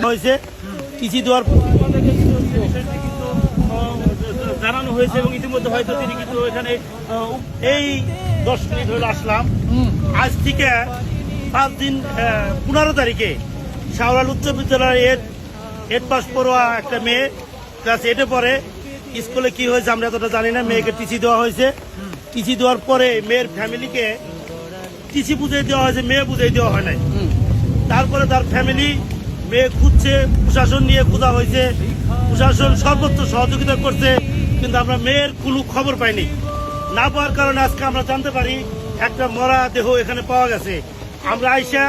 হয়েছে টিসি দেওয়ার জানানো হয়েছে এবং ইতিমধ্যে হয়তো তিনি কিন্তু এখানে এই 10 মিনিট হলো আসলাম। আজ থেকে 5 দিন 15 তারিখে শাওলাল উচ্চ বিদ্যালয়ের 8 পাস পড়ুয়া একটা মেয়ে ক্লাস 8-এ পড়ে। স্কুলে কি হয়েছে আমরা এতটা জানি না। মেয়েকে টিসি দেওয়া হয়েছে। টিসি দেওয়ার পরে মেয়ের ফ্যামিলিকে টিসি বুঝিয়ে দেওয়া হয়েছে, মেয়ে বুঝিয়ে দেওয়া হয় নাই। তারপরে তার ফ্যামিলি মেয়ে খুঁজছে, প্রশাসন নিয়ে খোঁজা হয়েছে, প্রশাসন সর্বোচ্চ সহযোগিতা করছে, কিন্তু আমরা মেয়ের কোনো খবর পাইনি। না পাওয়ার কারণে আজকে আমরা জানতে পারি একটা মরা দেহ এখানে পাওয়া গেছে। আমরা আইসা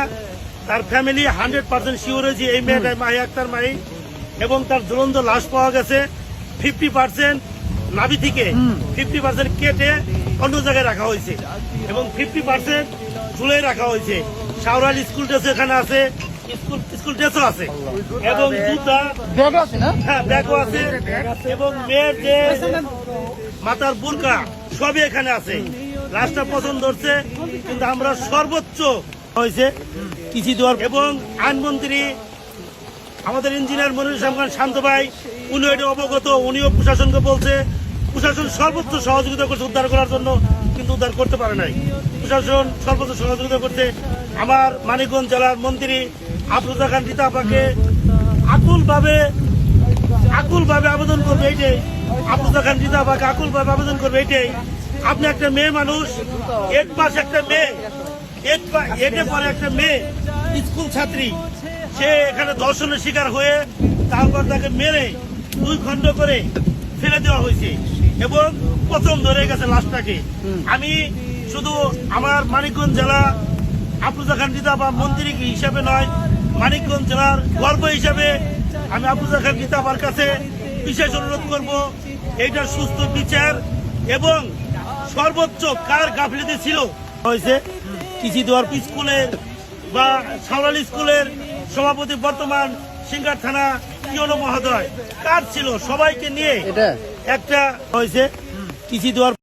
তার ফ্যামিলি 100% শিওর হয়েছি এই মেয়েটা মাহি আক্তার মাহি, এবং তার জ্বলন্ত লাশ পাওয়া গেছে। 50% নাভি থেকে 50% কেটে অন্য জায়গায় রাখা হয়েছে এবং 50% ঝুলে রাখা হয়েছে। শাওলাল স্কুল ড্রেস এখানে আছে, স্কুল ড্রেসও আছে এবং জুতা ব্যাগও আছে এবং মেয়ের যে মাথার বুরকা সবই এখানে আছে। লাশটা পছন্দ হচ্ছে, কিন্তু আমরা সর্বোচ্চ হয়েছে টিসি দেওয়ার। এবং আইনমন্ত্রী আমাদের ইঞ্জিনিয়ার মনিরুল ইসলাম খান শান্ত ভাই, উনি এটা অবগত, উনিও প্রশাসনকে বলছে। প্রশাসন সর্বোচ্চ সহযোগিতা করছে উদ্ধার করার জন্য, কিন্তু উদ্ধার করতে পারে নাই। প্রশাসন সর্বোচ্চ সহযোগিতা করছে। আমার মানিকগঞ্জ জেলার মন্ত্রী আফরোজা খান রিতা আপাকে আকুলভাবে আবেদন করবে এইটাই, আফরোজা খান রিতা আপাকে আকুলভাবে আবেদন করবে এইটাই, আপনি একটা মেয়ে মানুষ, 8 পাস একটা মেয়ে, 8-এ পরে একটা মেয়ে স্কুল ছাত্রী, সে এখানে ধর্ষণের শিকার হয়ে তারপর তাকে মেরে 2 খণ্ড করে ফেলে দেওয়া হয়েছে এবং প্রথম ধরে গেছে লাশটাকে। আমি শুধু আমার মানিকগঞ্জ জেলা আফরোজা খান রিতা বা মন্ত্রী হিসাবে নয়, মানিকগঞ্জ জেলার গর্ব হিসাবে আমি আফরোজা খান রিতা আপার কাছে বিশেষ অনুরোধ করব এইটার সুস্থ বিচার এবং সর্বোচ্চ কার গাফিলতি ছিল হয়েছে টিসি দেওয়ার। স্কুলের বা শাওলাল স্কুলের সভাপতি বর্তমান সিঙ্গার থানা পিওনো মহোদয় কার ছিল, সবাইকে নিয়ে একটা হয়েছে টিসি দেওয়ার।